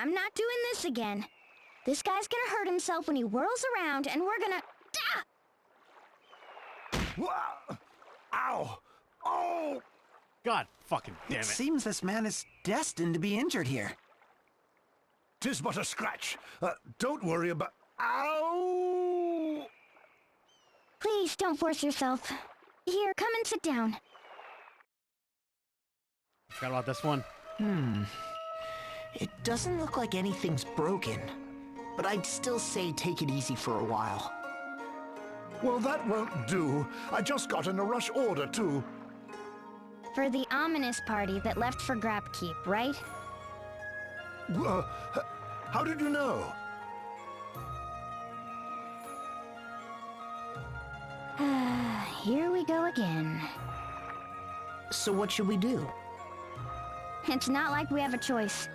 I'm not doing this again. This guy's gonna hurt himself when he whirls around, and we're gonna... Whoa! Ow! Oh! God fucking damn it. It seems this man is destined to be injured here. 'Tis but a scratch. Don't worry about... Ow! Please don't force yourself. Here, come and sit down. Forgot about this one. It doesn't look like anything's broken, but I'd still say take it easy for a while. Well, that won't do. I just got in a rush order, too. For the ominous party that left for Grapkeep, right? How did you know? Here we go again. So what should we do? It's not like we have a choice.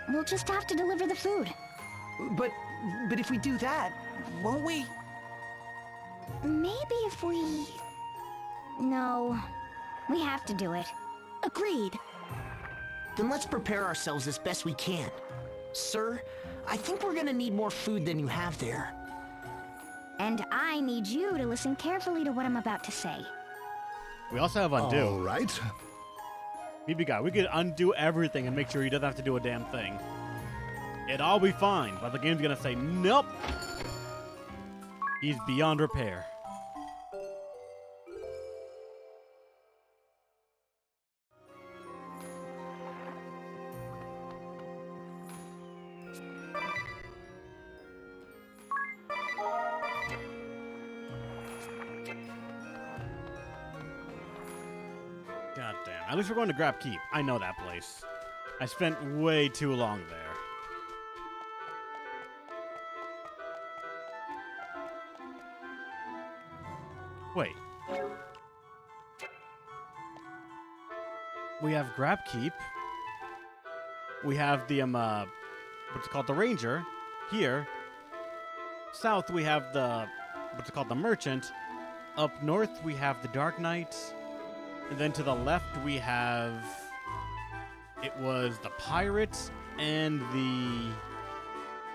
We'll just have to deliver the food. But if we do that, won't we? Maybe if we... No. We have to do it. Agreed. Then let's prepare ourselves as best we can. Sir, I think we're gonna need more food than you have there. And I need you to listen carefully to what I'm about to say. We also have undo. All right. BB guy, we could undo everything and make sure he doesn't have to do a damn thing. It'd all be fine, but the game's gonna say, nope. He's beyond repair. God damn. At least we're going to Grapkeep. I know that place. I spent way too long there. Wait. We have Grapkeep. We have the, what's it called? The Ranger. Here. South, we have the, what's it called? The Merchant. Up north, we have the Dark Knight. And then to the left, we have... It was the Pirate and the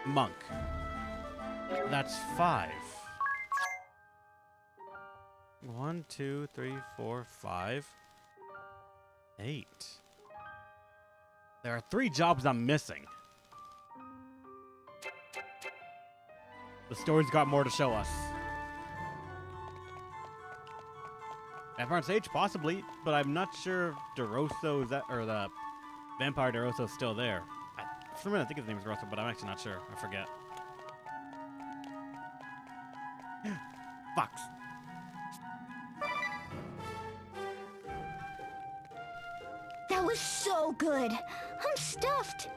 Monk. That's 5. 1, 2, 3, 4, 5, 8. There are 3 jobs I'm missing. The story's got more to show us. Vampire Sage, possibly, but I'm not sure if DeRosso is that, or the Vampire DeRosso is still there. For a minute, I think his name is DeRosso, but I'm actually not sure. I forget. Fox. That was so good. I'm stuffed.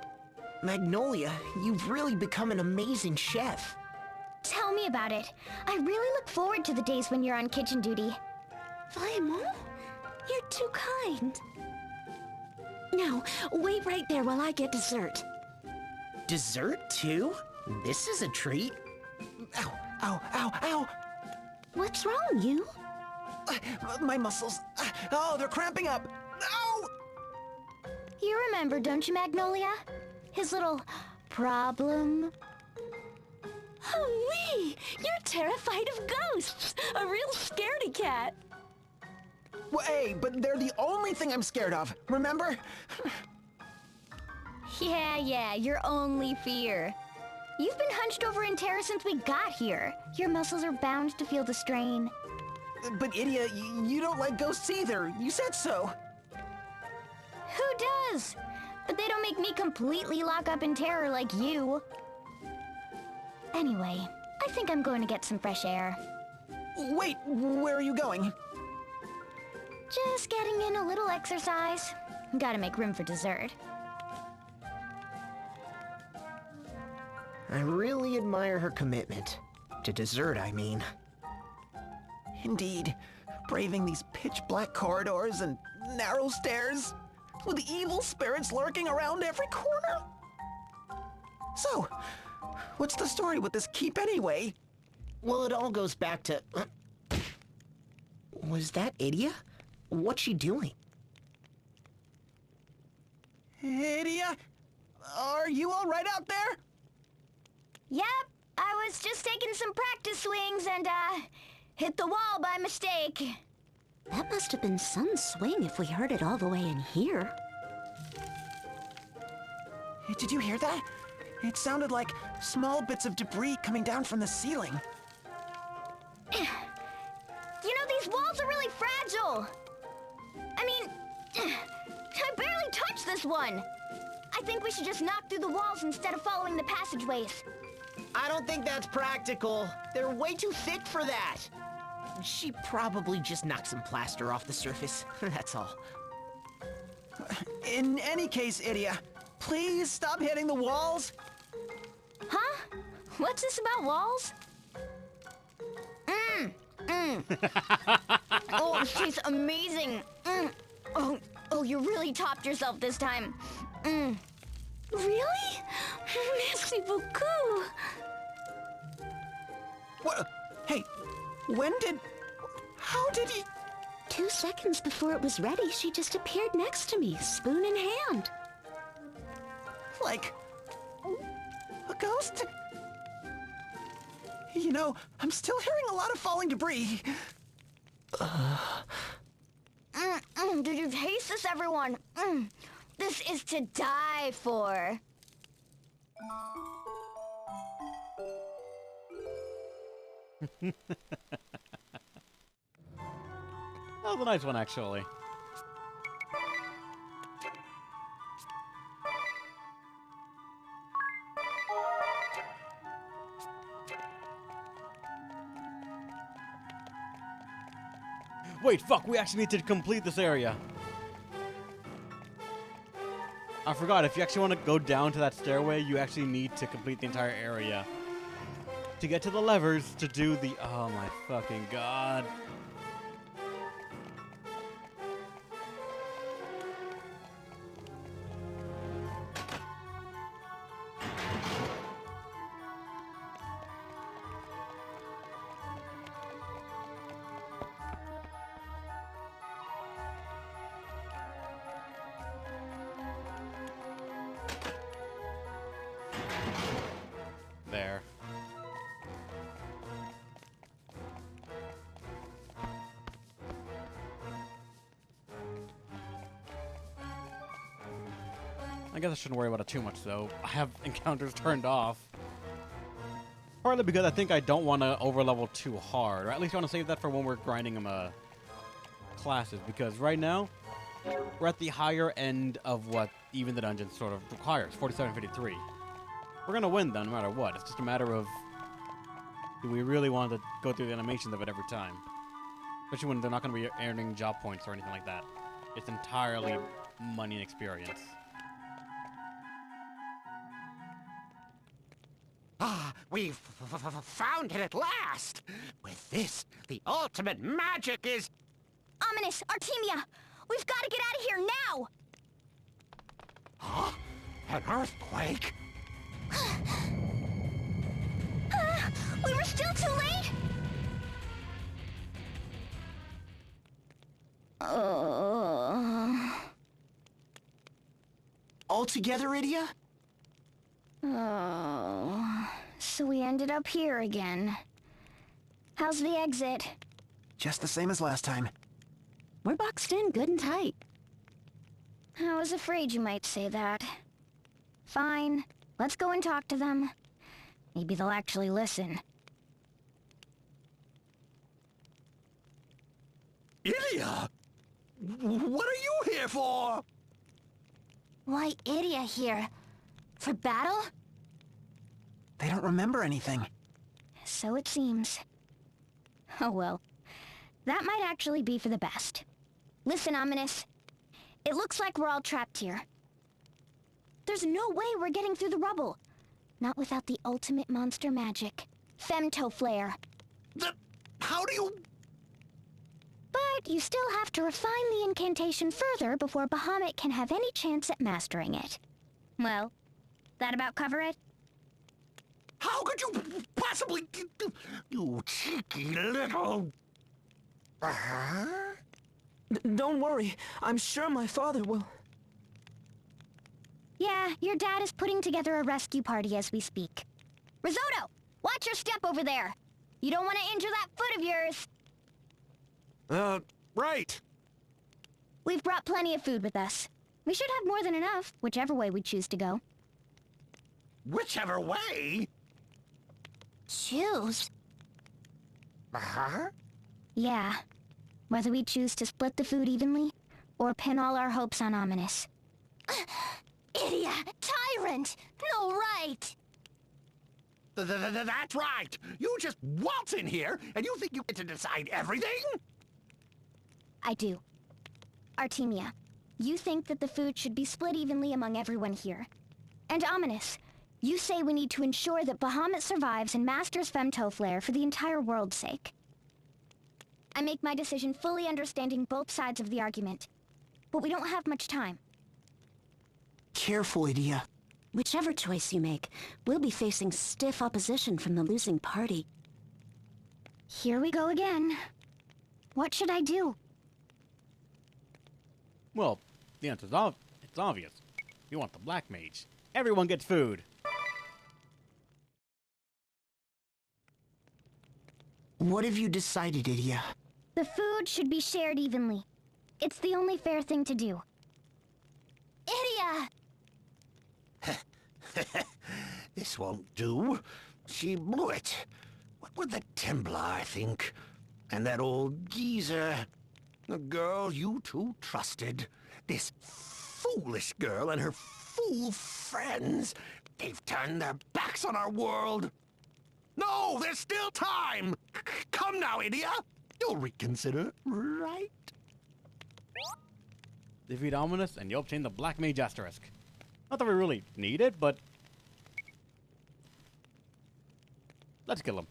Magnolia, you've really become an amazing chef. Tell me about it. I really look forward to the days when you're on kitchen duty. Vraiment? You're too kind. Now, wait right there while I get dessert. Dessert, too? This is a treat. Ow, ow, ow, ow! What's wrong, you? My muscles. Oh, they're cramping up. Ow! You remember, don't you, Magnolia? His little problem? Oh, me! You're terrified of ghosts! A real scaredy cat! Well, hey, but they're the only thing I'm scared of, remember? Yeah, your only fear. You've been hunched over in terror since we got here. Your muscles are bound to feel the strain. But Idia, you don't like ghosts either. You said so. Who does? But they don't make me completely lock up in terror like you. Anyway, I think I'm going to get some fresh air. Wait, where are you going? Just getting in a little exercise. Gotta make room for dessert. I really admire her commitment. To dessert, I mean. Indeed, braving these pitch-black corridors and narrow stairs, with evil spirits lurking around every corner. So, what's the story with this keep anyway? Well, it all goes back to... Was that Idia? What's she doing? Idia? Are you all right out there? Yep, I was just taking some practice swings and, hit the wall by mistake. That must have been some swing if we heard it all the way in here. Hey, did you hear that? It sounded like small bits of debris coming down from the ceiling. You know, these walls are really fragile. I mean, I barely touched this one. I think we should just knock through the walls instead of following the passageways. I don't think that's practical. They're way too thick for that. She probably just knocked some plaster off the surface. That's all. In any case, Idia, please stop hitting the walls. Huh? What's this about walls? Oh, this tastes amazing. Oh, you really topped yourself this time. Really? Merci beaucoup. What? Hey, how did he... 2 seconds before it was ready, she just appeared next to me, spoon in hand. Like... a ghost? You know, I'm still hearing a lot of falling debris. Did you taste this, everyone? This is to die for. That was a nice one, actually. Wait, fuck, we actually need to complete this area. I forgot, if you actually want to go down to that stairway, you actually need to complete the entire area. To get to the levers to do the... Oh my fucking god. There. I guess I shouldn't worry about it too much, though. I have encounters turned off. Partly because I think I don't want to overlevel too hard, or at least I want to save that for when we're grinding them classes, because right now, we're at the higher end of what even the dungeon sort of requires, 4753. We're going to win, though, no matter what. It's just a matter of, do we really want to go through the animations of it every time? Especially when they're not going to be earning job points or anything like that. It's entirely money and experience. Ah, we've found it at last! With this, the ultimate magic is... Ominous, Artemia! We've got to get out of here now! Huh? An earthquake? We were still too late? All together, Idia? Oh, so we ended up here again. How's the exit? Just the same as last time. We're boxed in good and tight. I was afraid you might say that. Fine, let's go and talk to them. Maybe they'll actually listen. Idia! What are you here for? Why, Idia here? For battle? They don't remember anything. So it seems. Oh well. That might actually be for the best. Listen, Ominous. It looks like we're all trapped here. There's no way we're getting through the rubble. Not without the ultimate monster magic. Femto Flare. How do you... But you still have to refine the incantation further before Bahamut can have any chance at mastering it. Well, that about cover it? How could you possibly... You cheeky little... Don't worry. I'm sure my father will... Yeah, your dad is putting together a rescue party as we speak. Risotto, watch your step over there. You don't want to injure that foot of yours. Right. We've brought plenty of food with us. We should have more than enough, whichever way we choose to go. Whichever way? Choose? Uh-huh. Yeah. Whether we choose to split the food evenly, or pin all our hopes on Ominous. Idiot! Tyrant! No right! That's right! You just waltz in here, and you think you get to decide everything? I do. Artemia, you think that the food should be split evenly among everyone here. And Ominous, you say we need to ensure that Bahamut survives and masters Femtoflare for the entire world's sake. I make my decision fully understanding both sides of the argument. But we don't have much time. Careful, Idia. Whichever choice you make, we'll be facing stiff opposition from the losing party. Here we go again. What should I do? Well, the answer's it's obvious. You want the Black Mage. Everyone gets food. What have you decided, Idia? The food should be shared evenly. It's the only fair thing to do. Idia! This won't do. She blew it. What would the Templar think? And that old geezer. The girl you two trusted. This foolish girl and her fool friends. They've turned their backs on our world. No, there's still time! Come now, Idia! You'll reconsider, right? Defeat Ominous, and you obtain the Black Mage Asterisk. Not that we really need it, but... let's kill him.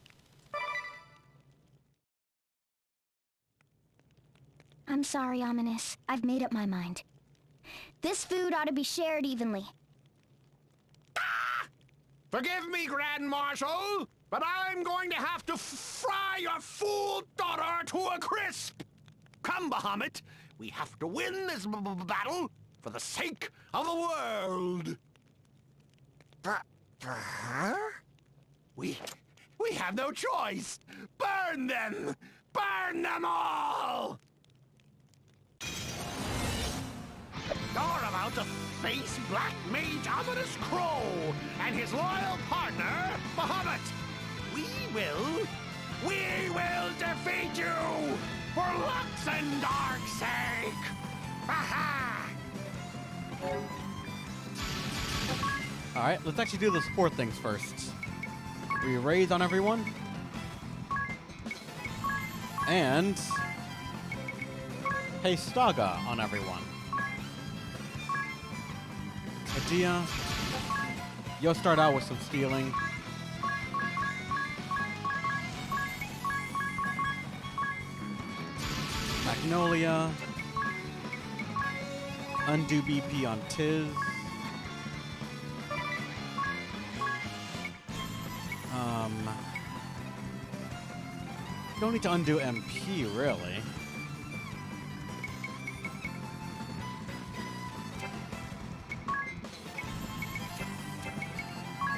I'm sorry, Ominous. I've made up my mind. This food ought to be shared evenly. Forgive me, Grand Marshal, but I'm going to have to fry your fool daughter to a crisp! Come, Bahamut, we have to win this battle for the sake of the world! For her? We have no choice! Burn them! Burn them all! You're about to face Black Mage Ominous Crow and his loyal partner, Bahamut. We will defeat you for Lux and Dark's sake. Aha! All right, let's actually do the support things first. We raise on everyone. And Staga on everyone. Adia, you'll start out with some stealing. Magnolia. Undo BP on Tiz. Don't need to undo MP, really.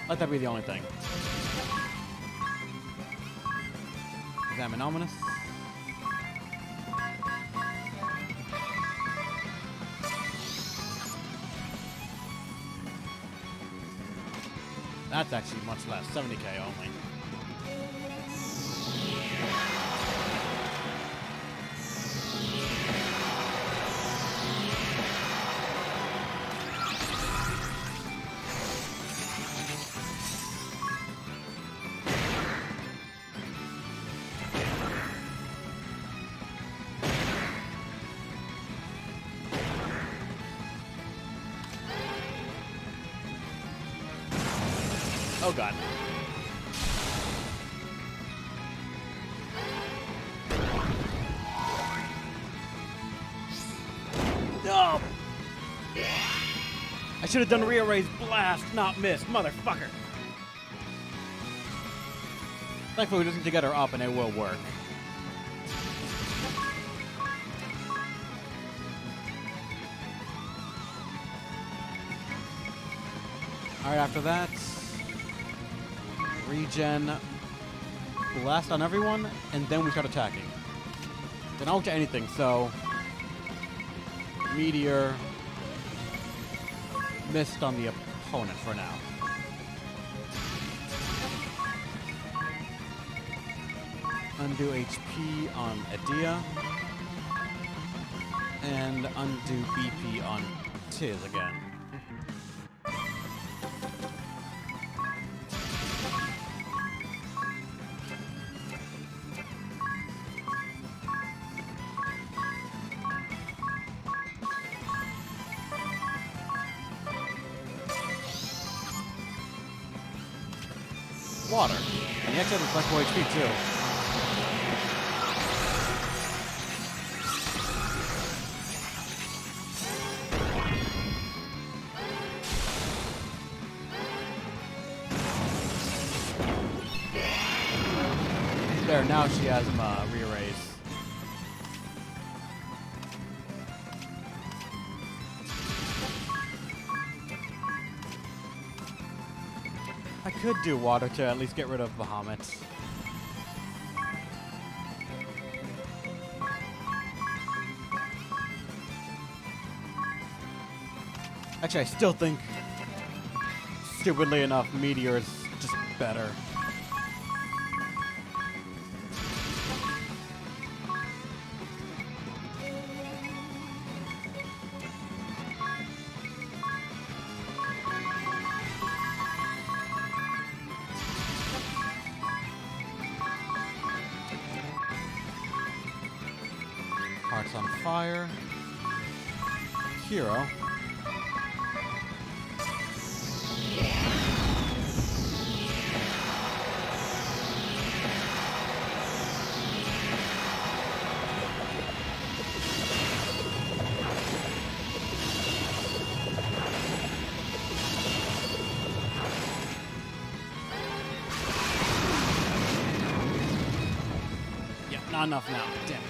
Let that be the only thing. Examine Ominous. That's actually much less, 70k only. Oh god. No! I should have done rearrays blast, not miss, motherfucker. Thankfully, we just need to get her up and it will work. Alright, after that, regen, blast on everyone, and then we start attacking. Then I don't get anything, so meteor, missed on the opponent for now. Undo HP on Adia. And undo BP on Tiz again. Water. And you actually have flexible HP too. There, now she has him re-erase. I could do water to at least get rid of Bahamut. Actually, I still think, stupidly enough, Meteor is just better. Hearts on fire. Hero. Yeah, not enough now. Damn it.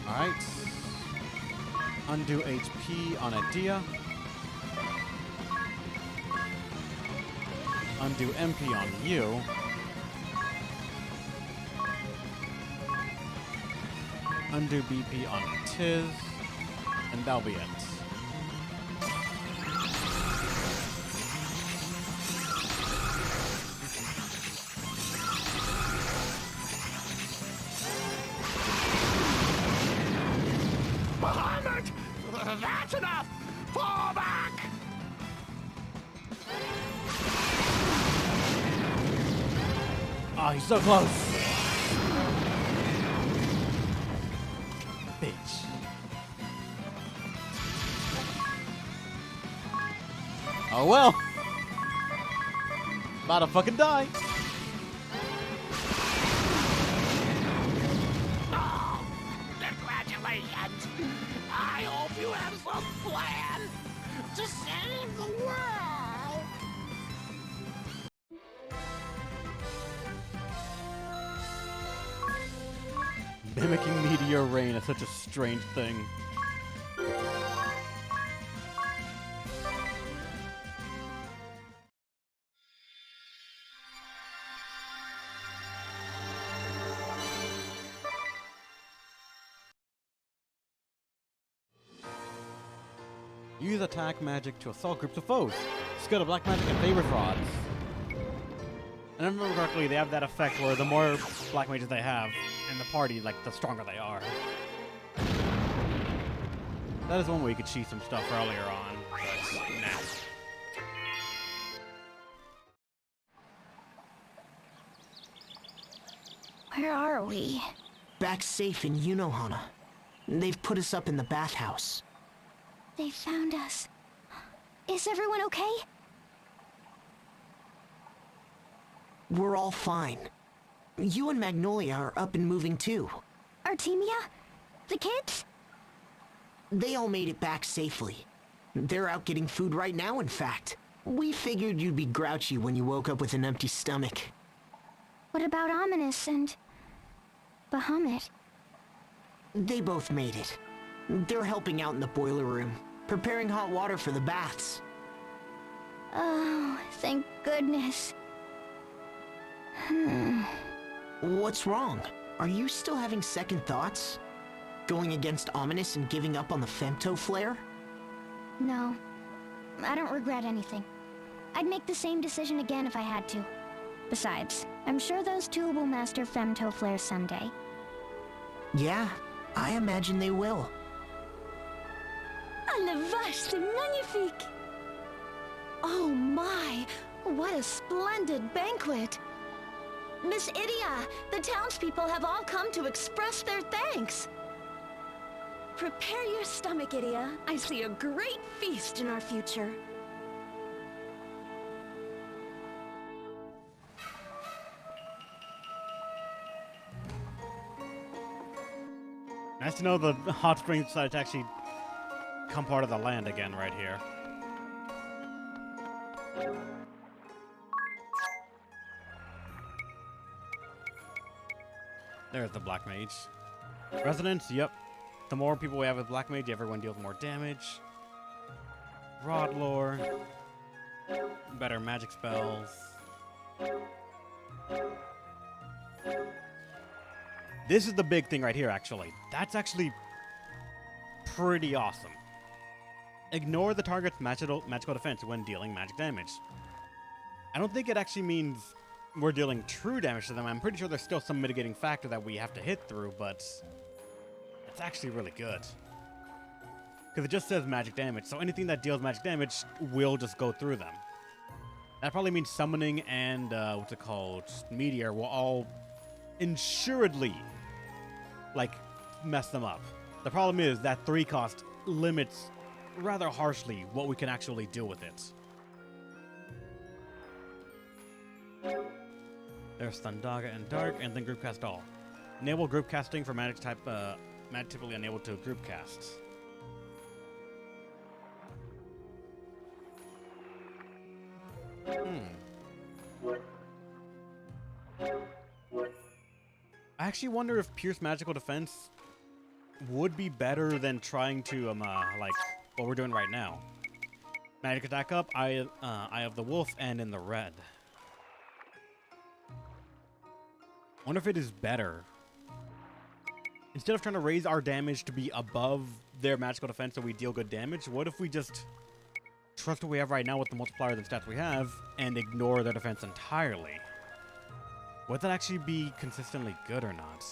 Alright. Undo HP on Adia. Undo MP on you. Undo BP on Tiz. And that'll be it. Bahamut! That's enough! Fall back! Oh, he's so close. Bitch. Oh well. About to fucking die. Oh, congratulations! I hope you have some plan to save the world! Mimicking meteor rain is such a strange thing. Use attack magic to assault groups of foes. Skill to black magic and favor frauds. And if I remember correctly, they have that effect where the more black mages they have in the party, like, the stronger they are. That is one way you could cheat some stuff earlier on, but nah. Where are we? Back safe in Unohana. They've put us up in the bathhouse. They found us. Is everyone okay? We're all fine. You and Magnolia are up and moving too. Artemia? The kids? They all made it back safely. They're out getting food right now, in fact. We figured you'd be grouchy when you woke up with an empty stomach. What about Ominous and Bahamut? They both made it. They're helping out in the boiler room, preparing hot water for the baths. Oh, thank goodness. What's wrong? Are you still having second thoughts? Going against Ominous and giving up on the femto flare? No, I don't regret anything. I'd make the same decision again if I had to. Besides, I'm sure those two will master femto flare someday. Yeah, I imagine they will. À la vache, c'est magnifique! Oh my, what a splendid banquet! Miss Idia, the townspeople have all come to express their thanks. Prepare your stomach, Idia. I see a great feast in our future. Nice to know the hot springs decided to actually become part of the land again right here. There's the Black Mage. Resonance, yep. The more people we have with Black Mage, everyone deals more damage. Rod lore. Better magic spells. This is the big thing right here, actually. That's actually pretty awesome. Ignore the target's magical defense when dealing magic damage. I don't think it actually means we're dealing true damage to them. I'm pretty sure there's still some mitigating factor that we have to hit through, but it's actually really good. Because it just says magic damage, so anything that deals magic damage will just go through them. That probably means summoning and, what's it called, meteor will all ensuredly, like, mess them up. The problem is that 3 cost limits rather harshly what we can actually do with it. There's Thundaga and Dark, and then Group Cast All. Enable group casting for magic type, magic typically unable to group cast. I actually wonder if Pierce Magical Defense would be better than trying to, like, what we're doing right now. Magic Attack up, Eye of the Wolf, and in the red. Wonder if it is better. Instead of trying to raise our damage to be above their magical defense so we deal good damage, what if we just trust what we have right now with the multipliers and stats we have and ignore their defense entirely? Would that actually be consistently good or not?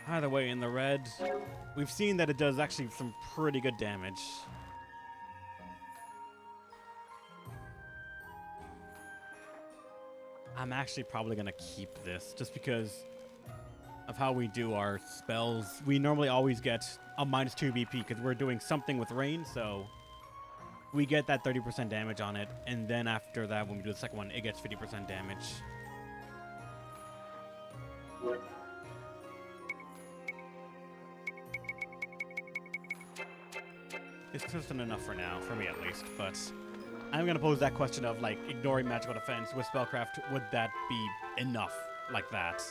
Either way, in the red, we've seen that it does actually some pretty good damage. I'm actually probably going to keep this just because of how we do our spells. We normally always get a -2 BP because we're doing something with rain, so we get that 30% damage on it, and then after that, when we do the second one, it gets 50% damage. It's consistent enough for now, for me at least, but I'm going to pose that question of, like, ignoring magical defense with spellcraft, would that be enough like that?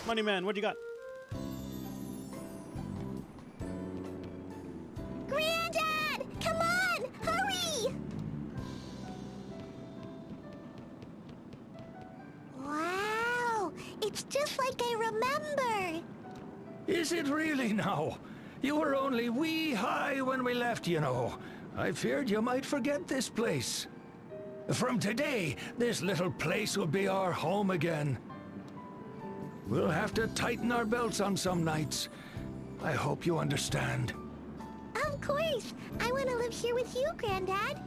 Money Man, what do you got? Granddad! Come on! Hurry! Wow! It's just like I remember! Is it really now? You were only wee high when we left, you know. I feared you might forget this place. From today, this little place will be our home again. We'll have to tighten our belts on some nights. I hope you understand. Of course! I want to live here with you, Granddad.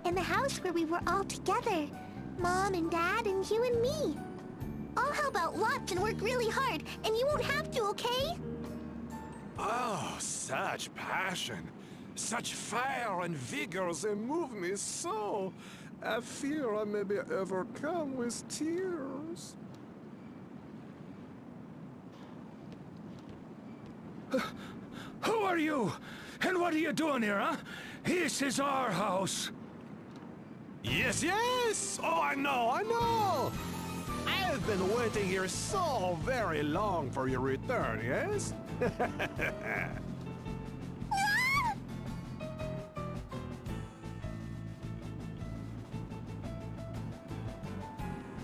In the house where we were all together. Mom and Dad and you and me. I'll help out lots and work really hard, and you won't have to, okay? Oh, such passion. Such fire and vigor, they move me so. I fear I may be overcome with tears. Who are you? And what are you doing here, huh? This is our house. Yes, yes! Oh, I know! I've been waiting here so very long for your return, yes?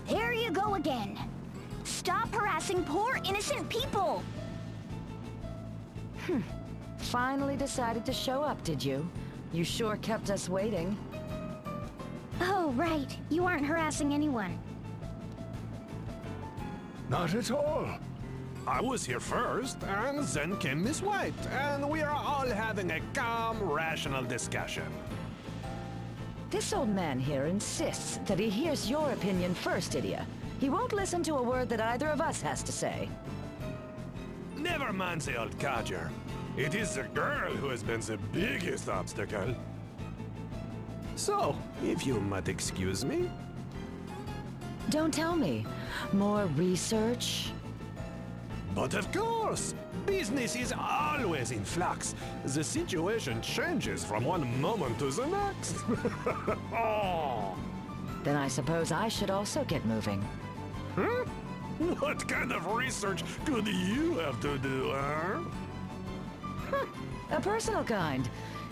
There you go again. Stop harassing poor innocent people. Finally decided to show up, did you? You sure kept us waiting. Oh, right. You aren't harassing anyone. Not at all. I was here first, and then came Miss White, and we are all having a calm, rational discussion. This old man here insists that he hears your opinion first, Idia. He won't listen to a word that either of us has to say. Never mind the old codger. It is the girl who has been the biggest obstacle. So, if you might excuse me. Don't tell me. More research? But of course! Business is always in flux. The situation changes from one moment to the next. Oh. Then I suppose I should also get moving. Huh? What kind of research could you have to do, huh? A personal kind,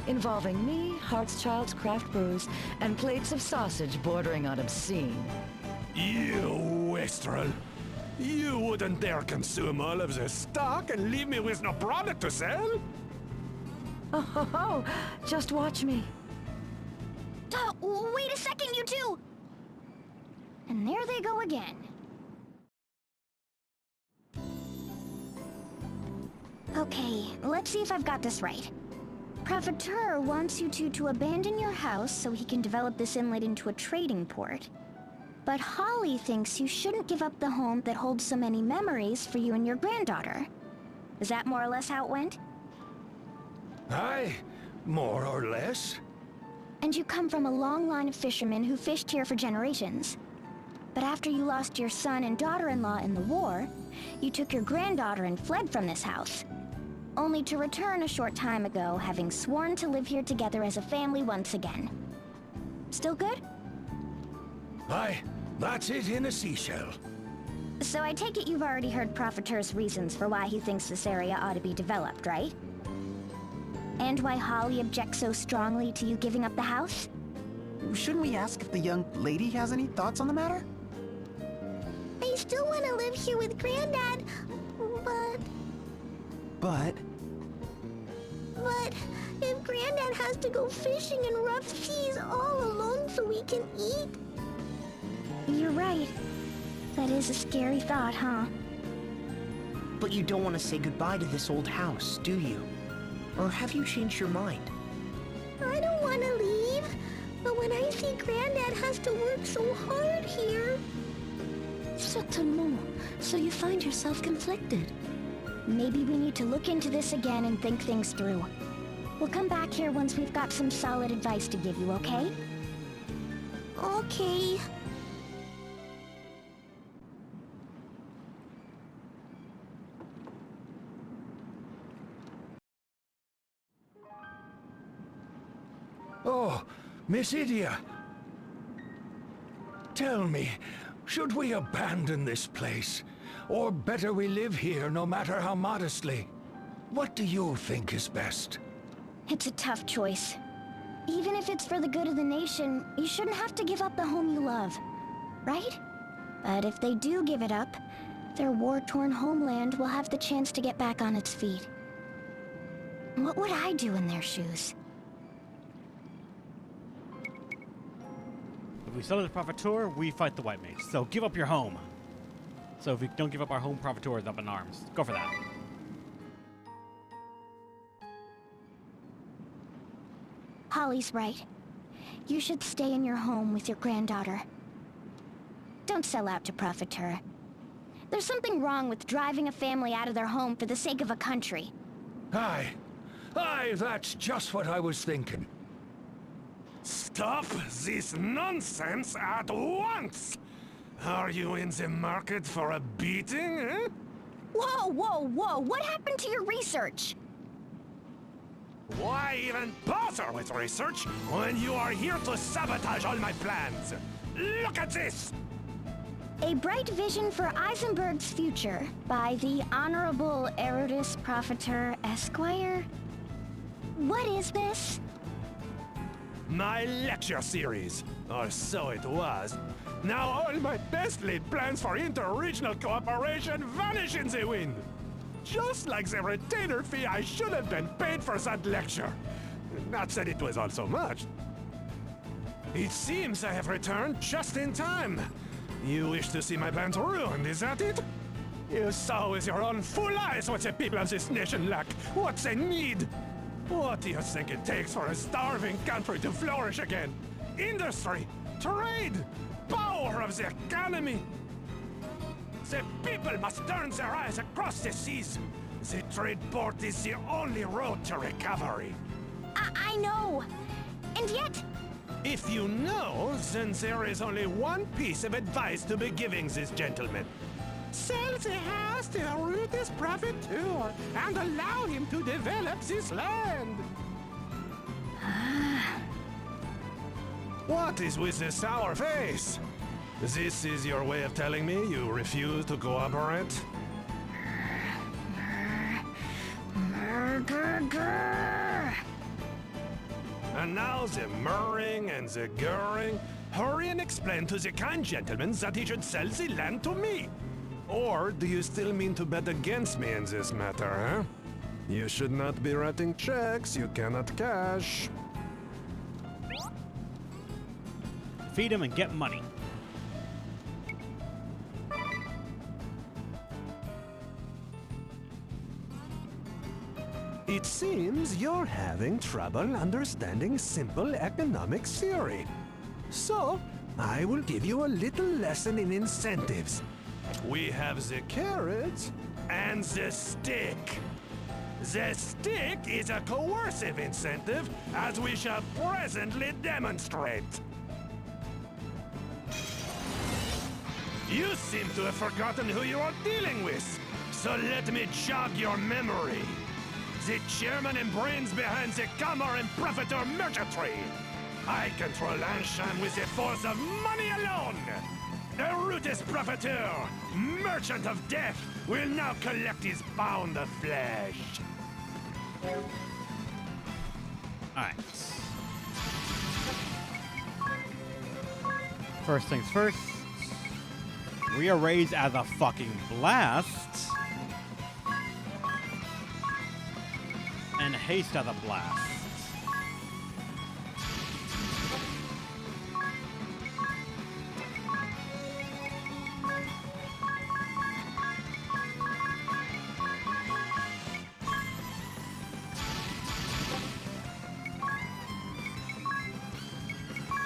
involving me, Heartschild's craft brews, and plates of sausage bordering on obscene. You wastrel! You wouldn't dare consume all of this stock and leave me with no product to sell? Oh, just watch me. Wait a second, you two! And there they go again. Okay, let's see if I've got this right. Profiteur wants you two to abandon your house so he can develop this inlet into a trading port. But Holly thinks you shouldn't give up the home that holds so many memories for you and your granddaughter. Is that more or less how it went? Aye, more or less. And you come from a long line of fishermen who fished here for generations. But after you lost your son and daughter-in-law in the war, you took your granddaughter and fled from this house. Only to return a short time ago, having sworn to live here together as a family once again. Still good? Aye, that's it in a seashell. So I take it you've already heard Profiteur's reasons for why he thinks this area ought to be developed, right? And why Holly objects so strongly to you giving up the house? Shouldn't we ask if the young lady has any thoughts on the matter? I still want to live here with Granddad, But... But if Granddad has to go fishing in rough seas all alone so we can eat... You're right. That is a scary thought, huh? But you don't want to say goodbye to this old house, do you? Or have you changed your mind? I don't want to leave, but when I see Granddad has to work so hard here... Certainement. So you find yourself conflicted. Maybe we need to look into this again and think things through. We'll come back here once we've got some solid advice to give you, okay? Okay. Oh, Miss Idia. Tell me, should we abandon this place? Or better we live here no matter how modestly? What do you think is best? It's a tough choice. Even if it's for the good of the nation, you shouldn't have to give up the home you love, right? But if they do give it up, their war-torn homeland will have the chance to get back on its feet. What would I do in their shoes? If we sell to the Profiteur, we fight the White Mage. So give up your home. So if we don't give up our home, Profiteur is up in arms. Go for that. Ellie's right. You should stay in your home with your granddaughter. Don't sell out to Profiteer. There's something wrong with driving a family out of their home for the sake of a country. Aye, that's just what I was thinking. Stop this nonsense at once! Are you in the market for a beating, eh? Whoa! What happened to your research? Why even bother with research when you are here to sabotage all my plans? Look at this! A Bright Vision for Eisenberg's Future by the Honorable Erudus Profiteer Esquire. What is this? My lecture series, or so it was. Now all my best laid plans for inter-regional cooperation vanish in the wind. Just like the retainer fee I should have been paid for that lecture. Not that it was all so much. It seems I have returned just in time. You wish to see my plans ruined, is that it? You saw with your own full eyes what the people of this nation lack, what they need. What do you think it takes for a starving country to flourish again? Industry, trade, power of the economy. The people must turn their eyes across the seas. The trade port is the only road to recovery. I know. And yet... If you know, then there is only one piece of advice to be giving this gentleman. Sell the house to Erudus Profiteer and allow him to develop this land. What is with this sour face? This is your way of telling me you refuse to cooperate? And now the murring and the gurring. Hurry and explain to the kind gentleman that he should sell the land to me. Or do you still mean to bet against me in this matter, huh? You should not be writing checks you cannot cash. Feed him and get money. It seems you're having trouble understanding simple economic theory. So, I will give you a little lesson in incentives. We have the carrot and the stick. The stick is a coercive incentive, as we shall presently demonstrate. You seem to have forgotten who you are dealing with, so let me jog your memory. The chairman and brains behind the Kamar and Profiteer merchantry. I control Anshan with the force of money alone. Erudus Profiteer, merchant of death, will now collect his pound of flesh. Alright. First things first. Rearrange as a fucking blast. And haste as a blast.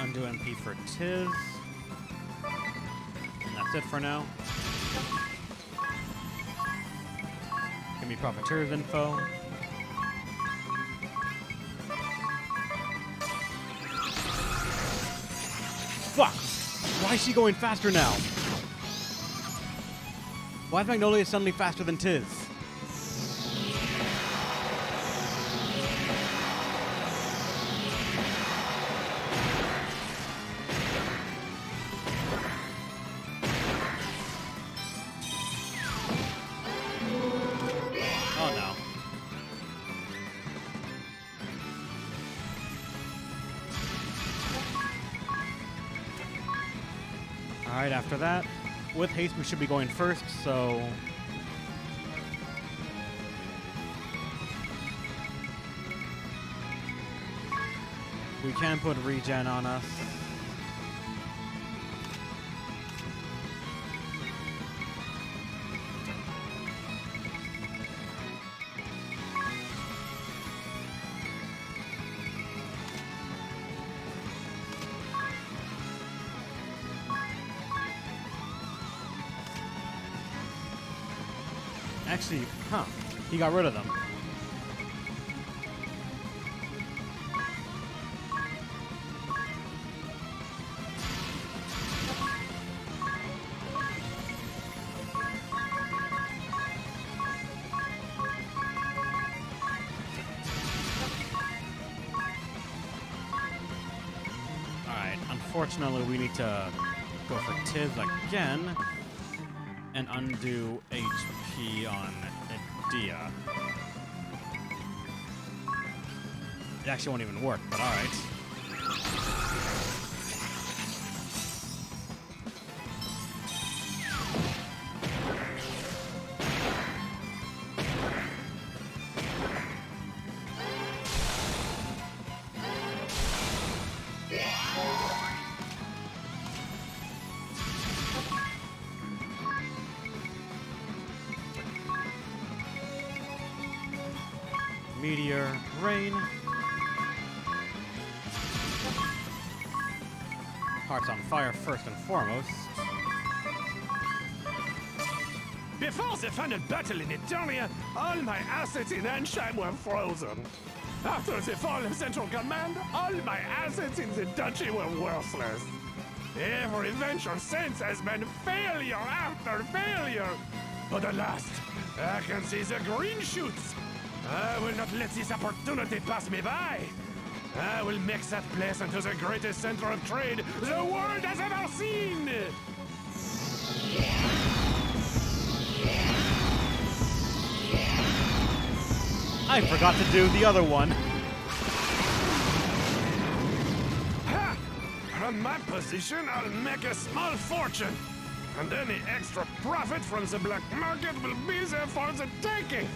Undo MP for Tiz. And that's it for now. Give me Profiteer's info. Fuck! Why is she going faster now? Why is Magnolia suddenly faster than Tiz? Oh no. Alright, after that, with haste we should be going first, so... we can put regen on us. Actually, he got rid of them. Alright, unfortunately we need to go for Tiz again and undo HP on Idea. It actually won't even work, but alright. Meteor, rain. Hearts on fire first and foremost. Before the final battle in Eternia, all my assets in Ansheim were frozen. After the fall of Central Command, all my assets in the Duchy were worthless. Every venture since has been failure after failure. But at last, I can see the green shoots. I will not let this opportunity pass me by. I will make that place into the greatest center of trade the world has ever seen. I forgot to do the other one. Ha! From my position, I'll make a small fortune. And any extra profit from the black market will be there for the taking.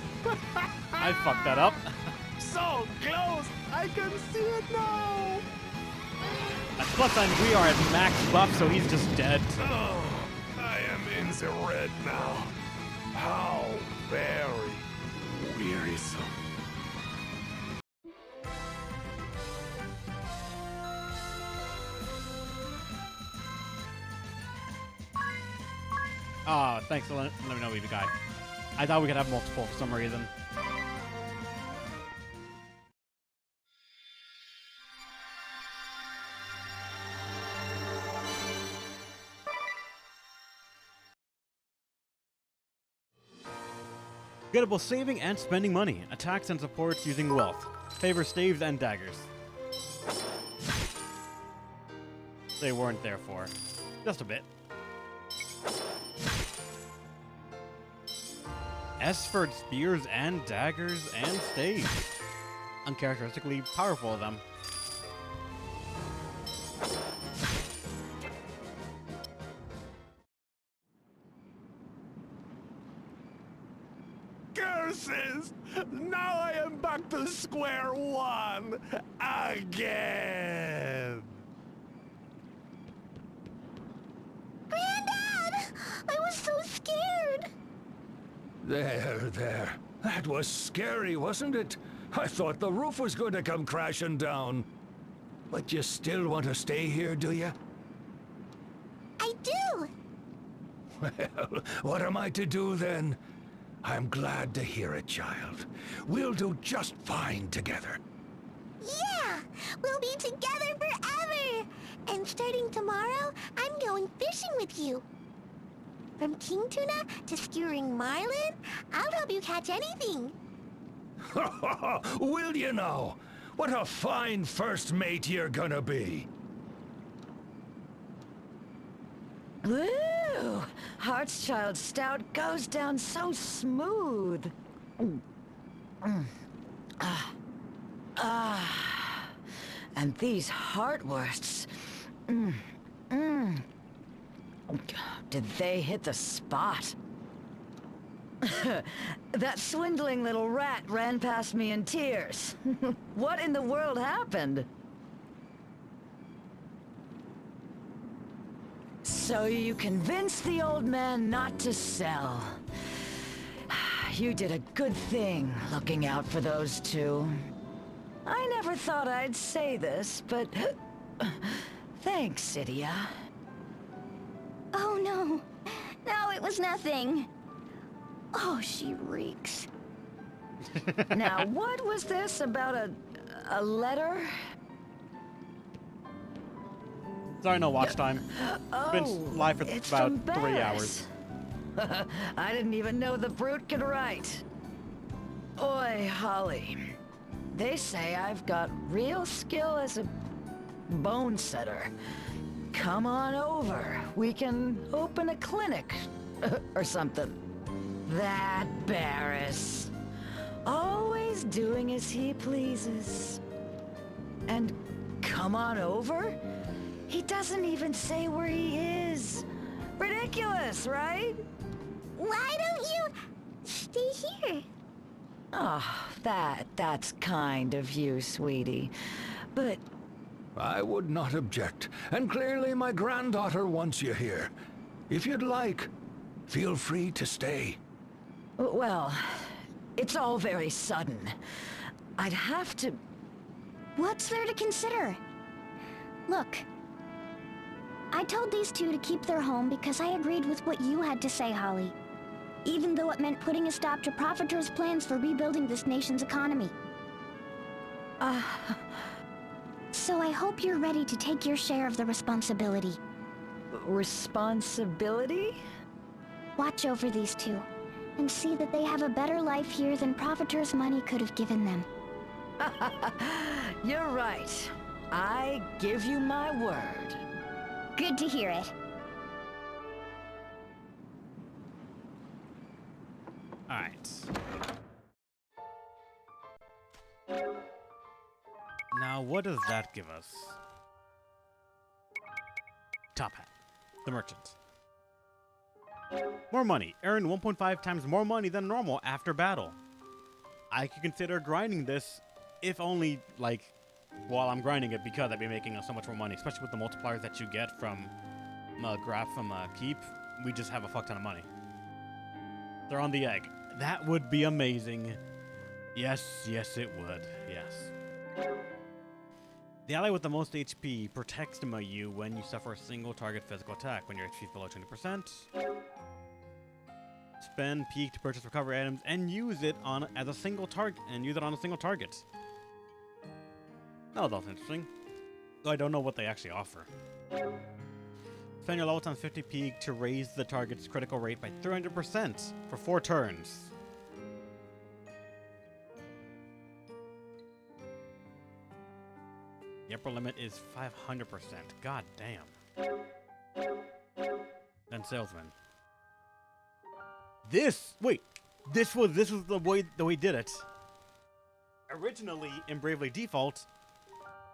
I fucked that up. So close, I can see it now. Plus, we are at max buff, so he's just dead. Oh, I am in the red now. How very wearisome. Ah, thanks for letting me know we have a guy. I thought we could have multiple for some reason. Gettable saving and spending money. Attacks and supports using wealth. Favor staves and daggers. They weren't there for. Just a bit. Esford spears and daggers and staves. Uncharacteristically powerful of them. Curses! Now I am back to square one again. Granddad! I was so scared! There. That was scary, wasn't it? I thought the roof was going to come crashing down. But you still want to stay here, do you? I do! Well, what am I to do then? I'm glad to hear it, child. We'll do just fine together. Yeah! We'll be together forever! And starting tomorrow, I'm going fishing with you. From king tuna to skewering marlin, I'll help you catch anything. Will you now? What a fine first mate you're gonna be. Woo! Heartschild Stout goes down so smooth. And these heartwursts. Did they hit the spot? That swindling little rat ran past me in tears. What in the world happened? So you convinced the old man not to sell. You did a good thing looking out for those two. I never thought I'd say this, but thanks, Cydia. Oh no. No, it was nothing. Oh, she reeks. Now, what was this about a letter? Sorry, no watch time. Oh, Been live for it's about from 3 Barris. hours. I didn't even know the brute could write. Oi, Holly. They say I've got real skill as a bone setter. Come on over. We can open a clinic or something. That Barris. Always doing as he pleases. And come on over? He doesn't even say where he is. Ridiculous, right? Why don't you stay here? Oh, that's kind of you, sweetie. But I would not object, and clearly my granddaughter wants you here. If you'd like, feel free to stay. well, it's all very sudden. I'd have to... What's there to consider? Look, I told these two to keep their home because I agreed with what you had to say, Holly. Even though it meant putting a stop to Profiteur's plans for rebuilding this nation's economy. So I hope you're ready to take your share of the responsibility. Responsibility? Watch over these two, and see that they have a better life here than Profiteur's money could have given them. You're right. I give you my word. Good to hear it. Alright. Now, what does that give us? Top Hat. The Merchant. More money. Earn 1.5 times more money than normal after battle. I could consider grinding this, if only, like, while I'm grinding it, because I'd be making so much more money, especially with the multipliers that you get from Graph from Keep. We just have a fuck ton of money. They're on the egg. That would be amazing. Yes, yes it would. Yes. The ally with the most HP protects you when you suffer a single target physical attack. When your HP is below 20%. Spend peak to purchase recovery items and use it on as a single target on a single target. Oh, that's interesting. Though I don't know what they actually offer. Spend your level times 50 peak to raise the target's critical rate by 300% for 4 turns. The upper limit is 500%. God damn. Then salesman. This was the way we did it. Originally in Bravely Default,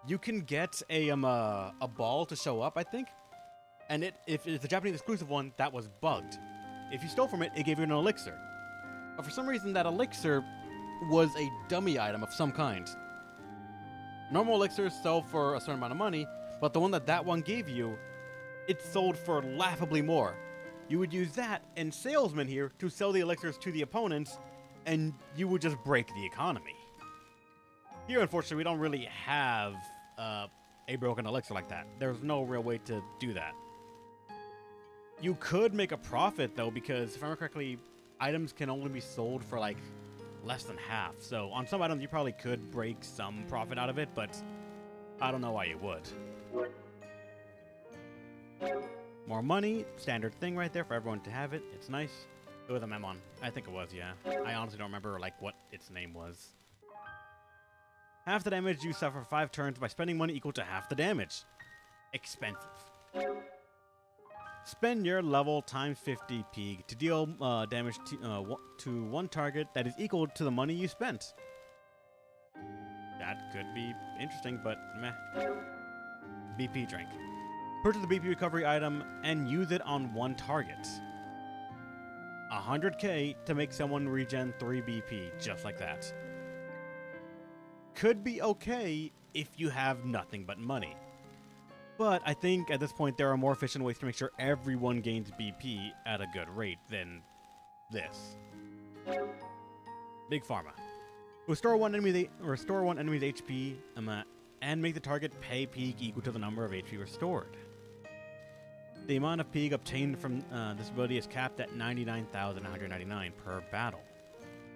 you can get a ball to show up, I think. And if it's a Japanese exclusive one, that was bugged. If you stole from it, it gave you an elixir. But for some reason, that elixir was a dummy item of some kind. Normal elixirs sell for a certain amount of money, but the one that one gave you, it sold for laughably more. You would use that and salesman here to sell the elixirs to the opponents, and you would just break the economy. Here, unfortunately, we don't really have a broken elixir like that. There's no real way to do that. You could make a profit, though, because if I remember correctly, items can only be sold for, like, less than half. So on some items, you probably could break some profit out of it, but I don't know why you would. More money, standard thing right there for everyone to have it. It's nice. It was a Memon. I think it was, yeah. I honestly don't remember, like, what its name was. Half the damage you suffer for 5 turns by spending money equal to half the damage. Expensive. Spend your level times 50 peak to deal damage to one target that is equal to the money you spent. That could be interesting, but meh. BP drink. Purchase the BP recovery item and use it on one target. 100k to make someone regen 3 BP, just like that. Could be okay if you have nothing but money. But I think at this point there are more efficient ways to make sure everyone gains BP at a good rate than this. Big Pharma. Restore one enemy's HP and make the target pay peak equal to the number of HP restored. The amount of Pig obtained from this ability is capped at 99,199 per battle.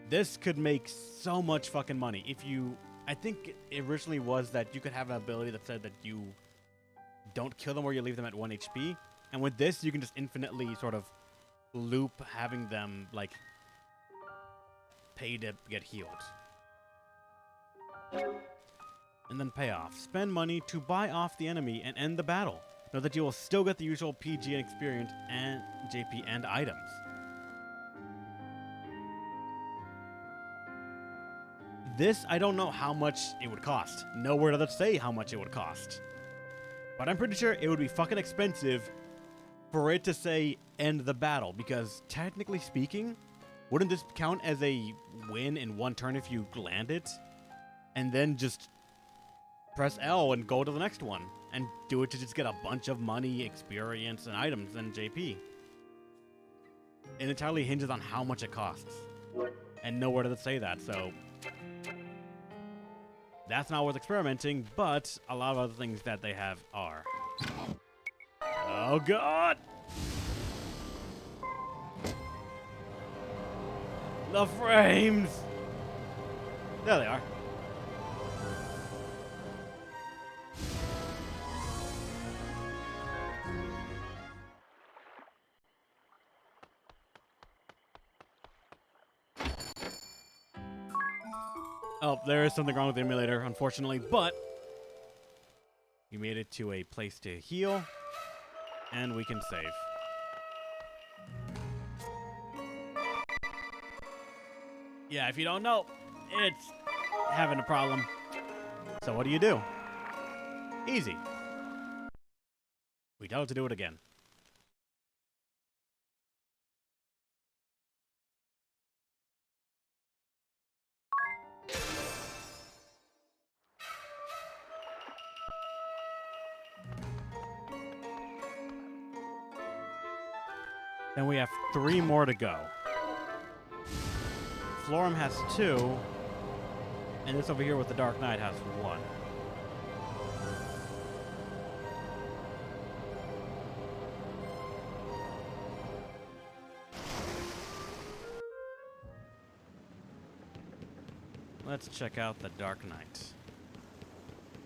This could make so much fucking money. If you... I think it originally was that you could have an ability that said that you don't kill them or you leave them at 1 HP. And with this, you can just infinitely sort of loop having them, like, pay to get healed. And then payoff. Spend money to buy off the enemy and end the battle. Know that you will still get the usual PG and experience and JP and items. This, I don't know how much it would cost. Nowhere does it say how much it would cost. But I'm pretty sure it would be fucking expensive for it to say end the battle, because technically speaking, wouldn't this count as a win in one turn if you land it? And then just press L and go to the next one. And do it to just get a bunch of money, experience, and items and JP. It entirely hinges on how much it costs. And nowhere does it say that, so... That's not worth experimenting, but a lot of other things that they have are. Oh god! The frames! There they are. Oh, there is something wrong with the emulator, unfortunately, but we made it to a place to heal, and we can save. Yeah, if you don't know, it's having a problem. So what do? Easy. We tell it to do it again. Then we have 3 more to go. Florum has 2, and this over here with the Dark Knight has 1. Let's check out the Dark Knight.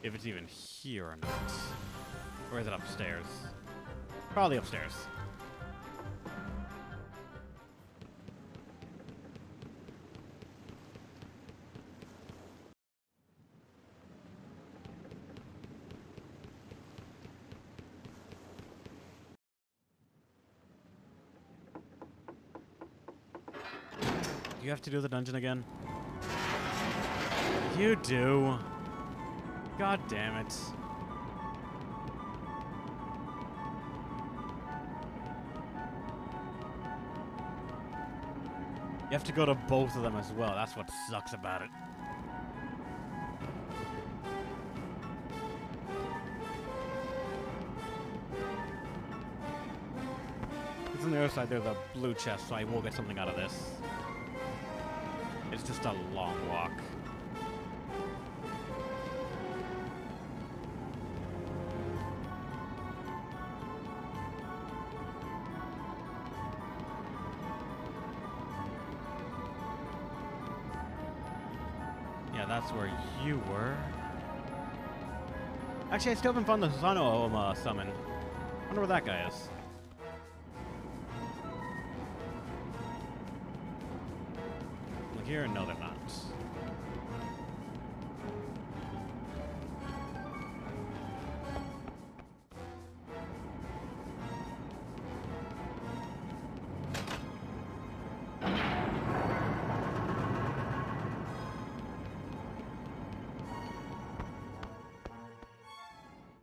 If it's even here or not. Or is it upstairs? Probably upstairs. You have to do the dungeon again? You do. God damn it. You have to go to both of them as well. That's what sucks about it. It's on the other side. There's a blue chest, so I will get something out of this. It's just a long walk. Yeah, that's where you were. Actually, I still haven't found the Susano summon. I wonder where that guy is. Here? No, they're not.